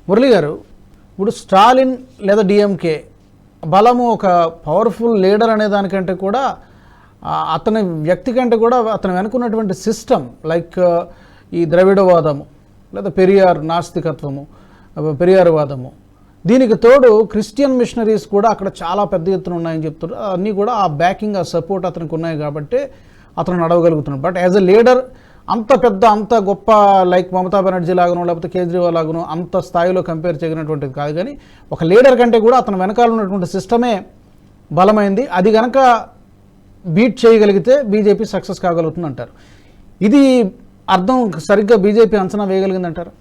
మురళి గారు, ఇప్పుడు స్టాలిన్ లేదా డిఎంకే బలము ఒక పవర్ఫుల్ లీడర్ అనే దానికంటే కూడా అతని వ్యక్తి కంటే కూడా అతను వెనుకున్నటువంటి సిస్టమ్ లైక్ ఈ ద్రవిడవాదము లేదా పెరియార్ నాస్తికత్వము, పెరియార్వాదము, దీనికి తోడు క్రిస్టియన్ మిషనరీస్ కూడా అక్కడ చాలా పెద్ద ఎత్తున ఉన్నాయని చెప్తున్నారు. అన్నీ కూడా ఆ బ్యాకింగ్, ఆ సపోర్ట్ అతనికి ఉన్నాయి కాబట్టి అతను నడవగలుగుతున్నాడు. బట్ యాజ్ ఎ లీడర్ అంత గొప్ప లైక్ మమతా బెనర్జీ లాగానో లేకపోతే కేజ్రీవాల్ లాగానో అంత స్థాయిలో కంపేర్ చేయనటువంటిది కాదు. కానీ ఒక లీడర్ కంటే కూడా అతను వెనకాల ఉన్నటువంటి సిస్టమే బలమైంది. అది కనుక బీట్ చేయగలిగితే బీజేపీ సక్సెస్ కాగలుగుతుంది అంటారు. ఇది అర్థం సరిగ్గా బీజేపీ అంచనా వేయగలిగిందంటారు?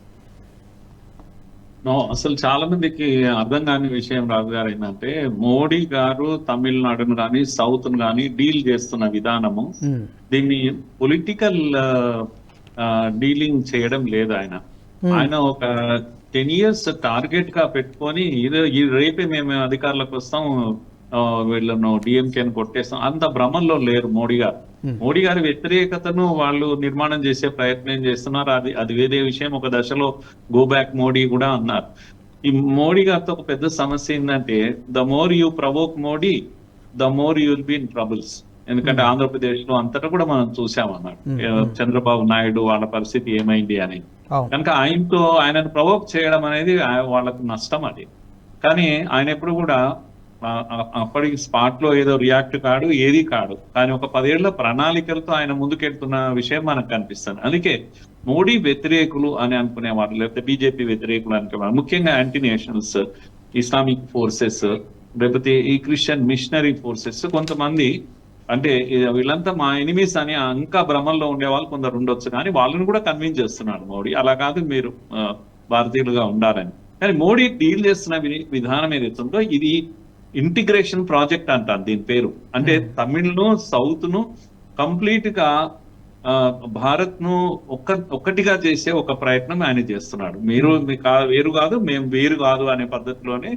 అసలు చాలా మందికి అర్థం కాని విషయం రాజు గారు ఏంటంటే, మోడీ గారు తమిళనాడును కానీ సౌత్ ను కానీ డీల్ చేస్తున్న విధానము, దీన్ని పొలిటికల్ డీలింగ్ చేయడం లేదు. ఆయన ఒక 10 years టార్గెట్ గా పెట్టుకొని ఈ రేపే మేము అధికారులకు వస్తాం, వీళ్ళను డిఎంకేని కొట్టేస్తాం, అంత భ్రమంలో లేరు మోడీ గారు. మోడీ గారి వ్యతిరేకతను వాళ్ళు నిర్మాణం చేసే ప్రయత్నం చేస్తున్నారు. అది వేరే విషయం. ఒక దశలో గో బ్యాక్ మోడీ కూడా అన్నారు. ఈ మోడీ గారితో ఒక పెద్ద సమస్య ఏంటంటే, the more you provoke Modi the more you will be in troubles. ఎందుకంటే ఆంధ్రప్రదేశ్ లో అంతటా కూడా మనం చూసామన్నాడు చంద్రబాబు నాయుడు వాళ్ళ పరిస్థితి ఏమైంది అని. కనుక ఆయనను ప్రవోక్ చేయడం అనేది వాళ్ళకు నష్టం. అది కానీ ఆయన ఎప్పుడు కూడా అప్పటికి స్పాట్ లో ఏదో రియాక్ట్ కాడు, ఏది కాడు. కానీ ఒక 10 ఏళ్ల ప్రణాళికలతో ఆయన ముందుకెళ్తున్న విషయం మనకు కనిపిస్తుంది. అందుకే మోడీ వ్యతిరేకులు అని అనుకునేవారు, లేకపోతే బీజేపీ వ్యతిరేకులు అనుకునేవారు, ముఖ్యంగా యాంటీ నేషనల్స్, ఇస్లామిక్ ఫోర్సెస్, లేకపోతే ఈ క్రిస్టియన్ మిషనరీ ఫోర్సెస్, కొంతమంది అంటే వీళ్ళంతా మా ఎనిమీస్ అని ఇంకా భ్రమంలో ఉండే వాళ్ళు కొందరు ఉండొచ్చు. కానీ వాళ్ళని కూడా కన్విన్స్ చేస్తున్నాడు మోడీ, అలా కాదు మీరు భారతీయులుగా ఉండాలని. కానీ మోడీ డీల్ చేస్తున్న విధానం ఏదైతే ఉందో ఇది ఇంటిగ్రేషన్ ప్రాజెక్ట్ అంటారు దీని పేరు. అంటే తమిళ్ను సౌత్ ను కంప్లీట్ గా భారత్ ను ఒక్కటిగా చేసే ఒక ప్రయత్నం ఆయన చేస్తున్నాడు. మీరు వేరు కాదు, మేము వేరు కాదు అనే పద్ధతిలోనే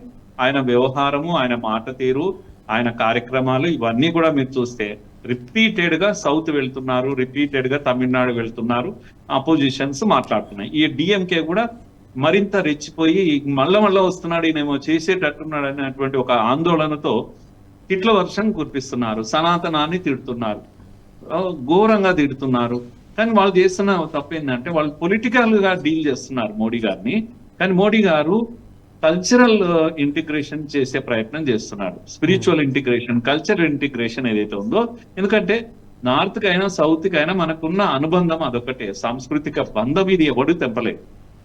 ఆయన వ్యవహారము, ఆయన మాట తీరు, ఆయన కార్యక్రమాలు ఇవన్నీ కూడా మీరు చూస్తే రిపీటెడ్ గా సౌత్ వెళ్తున్నారు, రిపీటెడ్ గా తమిళనాడు వెళ్తున్నారు, అపోజిషన్స్ మాట్లాడుతున్నాయి. ఈ డిఎంకే కూడా మరింత రెచ్చిపోయి మళ్ళా వస్తున్నాడు, ఈయనేమో చేసేటట్టున్నాడు అనేటువంటి ఒక ఆందోళనతో తిట్ల వర్షం కురిపిస్తున్నారు, సనాతనాన్ని తిడుతున్నారు, ఘోరంగా తిడుతున్నారు. కానీ వాళ్ళు చేస్తున్న తప్పు ఏంటంటే వాళ్ళు పొలిటికల్ గా డీల్ చేస్తున్నారు మోడీ గారిని. కానీ మోడీ గారు కల్చరల్ ఇంటిగ్రేషన్ చేసే ప్రయత్నం చేస్తున్నాడు, స్పిరిచువల్ ఇంటిగ్రేషన్, కల్చరల్ ఇంటిగ్రేషన్ ఏదైతే ఉందో. ఎందుకంటే నార్త్ కైనా సౌత్ కైనా మనకున్న అనుబంధం అదొకటే, సాంస్కృతిక బంధం, ఇది ఎవడు తెంపలేదు.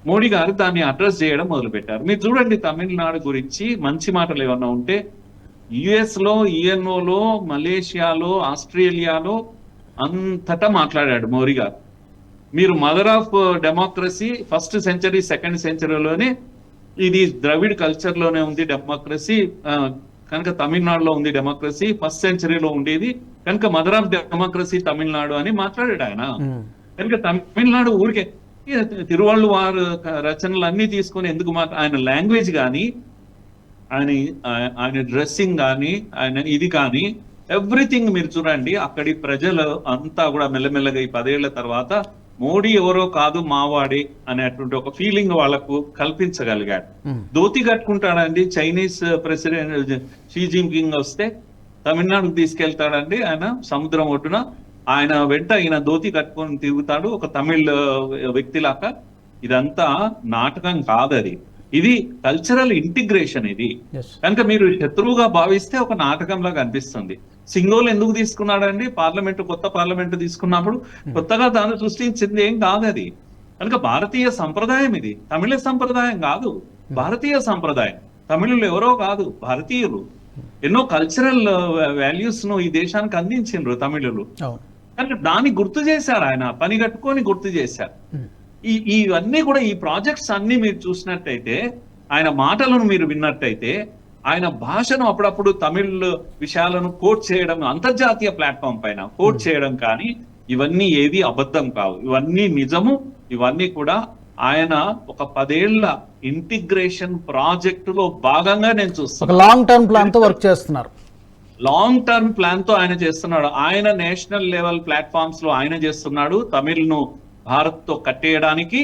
మోడీ గారు దాన్ని అడ్రస్ చేయడం మొదలు పెట్టారు. మీరు చూడండి తమిళనాడు గురించి మంచి మాటలు ఏమన్నా ఉంటే యుఎస్ లో, యుఎన్ఓలో, మలేషియాలో, ఆస్ట్రేలియాలో అంతటా మాట్లాడాడు మోడీ గారు. మీరు mother of democracy, first century, second సెంచరీలోనే ఇది ద్రవిడ్ కల్చర్ లోనే ఉంది డెమోక్రసీ, కనుక తమిళనాడులో ఉంది డెమోక్రసీ, ఫస్ట్ సెంచరీలో ఉండేది కనుక మదర్ ఆఫ్ డెమోక్రసీ తమిళనాడు అని మాట్లాడాడు ఆయన. కనుక తమిళనాడు ఊరికే తిరువళ్ళు వారు రచనలు అన్ని తీసుకొని ఎందుకు ఆయన లాంగ్వేజ్ కానీ, ఆయన డ్రెస్సింగ్ కానీ, ఆయన ఇది కానీ ఎవ్రీథింగ్ మీరు చూడండి. అక్కడి ప్రజలు అంతా కూడా మెల్లమెల్లగా ఈ 10 ఏళ్ల తర్వాత మోడీ ఎవరో కాదు మావాడే అనేటువంటి ఒక ఫీలింగ్ వాళ్ళకు కల్పించగలిగాడు. ధోతి కట్టుకుంటాడండి, చైనీస్ ప్రెసిడెంట్ షీ జిన్పింగ్ వస్తే తమిళనాడుకు తీసుకెళ్తాడండి ఆయన సముద్రం ఒడ్డున, ఆయన వెంట ఈయన ధోతి కట్టుకొని తిరుగుతాడు ఒక తమిళ్ వ్యక్తిలాగా. ఇదంతా నాటకం కాదది, ఇది కల్చరల్ ఇంటిగ్రేషన్. ఇది కనుక మీరు శత్రువుగా భావిస్తే ఒక నాటకంలా కనిపిస్తుంది. సింగోల్ ఎందుకు తీసుకున్నాడండి? కొత్త పార్లమెంటు తీసుకున్నప్పుడు కొత్తగా దాన్ని సృష్టించింది ఏం కాదు అది. కనుక భారతీయ సంప్రదాయం ఇది, తమిళ సంప్రదాయం కాదు, భారతీయ సంప్రదాయం. తమిళులు ఎవరో కాదు, భారతీయులు. ఎన్నో కల్చరల్ వాల్యూస్ ను ఈ దేశానికి అందించిండ్రు తమిళులు. కనుక దాన్ని గుర్తు చేశారు, ఆయన పని కట్టుకొని గుర్తు చేశారు. ఇవన్నీ కూడా ఈ ప్రాజెక్ట్స్ అన్ని మీరు చూసినట్టయితే, ఆయన మాటలను మీరు విన్నట్టయితే, ఆయన భాషను అప్పుడప్పుడు తమిళ్ విషయాలను కోట్ చేయడం, అంతర్జాతీయ ప్లాట్ఫామ్ పైన కోట్ చేయడం, కానీ ఇవన్నీ ఏది అబద్ధం కావు, ఇవన్నీ నిజము. ఇవన్నీ కూడా ఆయన ఒక 10 ఏళ్ల ఇంటిగ్రేషన్ ప్రాజెక్ట్ లో భాగంగా నేను చూస్తాను. లాంగ్ టర్మ్ ప్లాన్ తో వర్క్ చేస్తున్నారు, లాంగ్ టర్మ్ ప్లాన్ తో ఆయన చేస్తున్నాడు. ఆయన నేషనల్ లెవెల్ ప్లాట్ఫామ్స్ లో ఆయన చేస్తున్నాడు తమిళ్ ను భారత్ తో కట్టేయడానికి.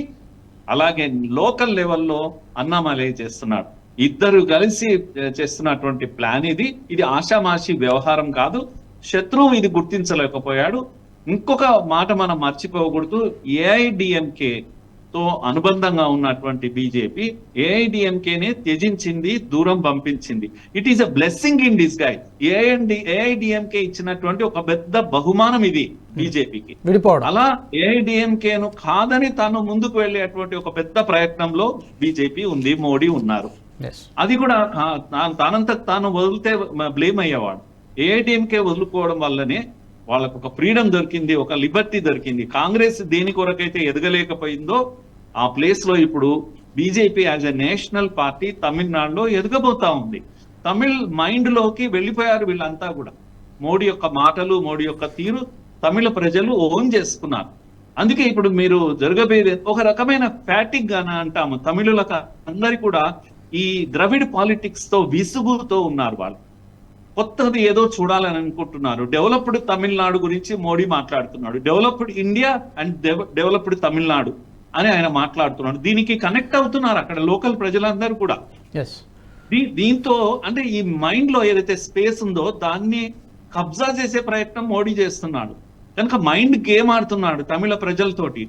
అలాగే లోకల్ లెవెల్లో అన్నామలై చేస్తున్నాడు. ఇద్దరు కలిసి చేస్తున్నటువంటి ప్లాన్ ఇది ఆషామాషి వ్యవహారం కాదు. శత్రువు ఇది గుర్తించలేకపోయాడు. ఇంకొక మాట మనం మర్చిపోకూడదు, ఏఐడిఎంకే తో అనుబంధంగా ఉన్నటువంటి బీజేపీ ఏఐడిఎంకేనే త్యజించింది, దూరం పంపించింది. It is a blessing in disguise. AIADMK ఇచ్చినటువంటి ఒక పెద్ద బహుమానం ఇది బీజేపీకి. అలా ఏఐడిఎంకేను కాదని తాను ముందుకు వెళ్ళేటువంటి ఒక పెద్ద ప్రయత్నంలో బీజేపీ ఉంది, మోడీ ఉన్నారు. అది కూడా తానంతకు తాను వదిలితే బ్లేమ్ అయ్యేవాడు. ఏఐడిఎంకే వదులుకోవడం వల్లనే వాళ్ళకు ఒక ఫ్రీడమ్ దొరికింది, ఒక లిబర్టీ దొరికింది. కాంగ్రెస్ దేని కొరకైతే ఎదగలేకపోయిందో ఆ ప్లేస్ లో ఇప్పుడు BJP as a national party తమిళనాడులో ఎదగబోతా ఉంది. తమిళ్ మైండ్ లోకి వెళ్ళిపోయారు వీళ్ళంతా కూడా. మోడీ యొక్క మాటలు, మోడీ యొక్క తీరు తమిళ ప్రజలు ఓన్ చేసుకున్నారు. అందుకే ఇప్పుడు మీరు జరగబోయేది ఒక రకమైన ఫ్యాటిక్ గాన అంటాము. తమిళులకు అందరి కూడా ఈ ద్రవిడ్ పాలిటిక్స్ తో విసుగుతో ఉన్నారు. వాళ్ళు కొత్తది ఏదో చూడాలని అనుకుంటున్నారు. డెవలప్డ్ తమిళనాడు గురించి మోడీ మాట్లాడుతున్నాడు. Developed India and developed Tamil Nadu అని ఆయన మాట్లాడుతున్నాడు. దీనికి కనెక్ట్ అవుతున్నారు అక్కడ లోకల్ ప్రజలందరూ కూడా. దీంతో అంటే ఈ మైండ్ లో ఏదైతే స్పేస్ ఉందో దాన్ని కబ్జా చేసే ప్రయత్నం మోడీ చేస్తున్నాడు. కనుక మైండ్ గేమ్ ఆడుతున్నాడు తమిళ ప్రజలతోటి.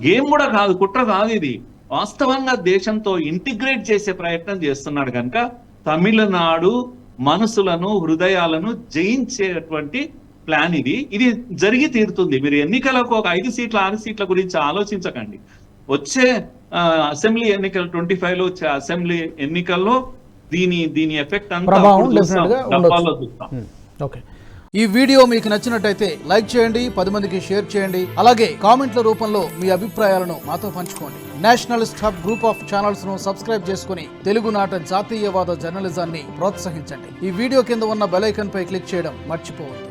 గేమ్ కూడా కాదు, కుట్ర కాదు, ఇది వాస్తవంగా దేశంతో ఇంటిగ్రేట్ చేసే ప్రయత్నం చేస్తున్నాడు. కనుక తమిళనాడు మనసులను, హృదయాలను జయించేటువంటి ప్లాన్ ఇది జరిగి తీరుతుంది. మీరు ఎన్నికలకు ఒక 5 సీట్ల 6 సీట్ల గురించి ఆలోచించకండి. వచ్చే అసెంబ్లీ ఎన్నికలు 25 లో వచ్చే అసెంబ్లీ ఎన్నికల్లో దీని ఎఫెక్ట్ అంతా చూస్తాం. ఓకే, ఈ వీడియో మీకు నచ్చినట్టయితే లైక్ చేయండి, 10 మందికి షేర్ చేయండి. అలాగే కామెంట్ల రూపంలో మీ అభిప్రాయాలను మాతో పంచుకోండి. Nationalist hub group of channels ను సబ్స్క్రైబ్ చేసుకుని తెలుగునాట జాతీయవాద జర్నలిజాన్ని ప్రోత్సహించండి. ఈ వీడియో కింద ఉన్న బెల్ ఐకాన్ పై క్లిక్ చేయడం మర్చిపోవద్దు.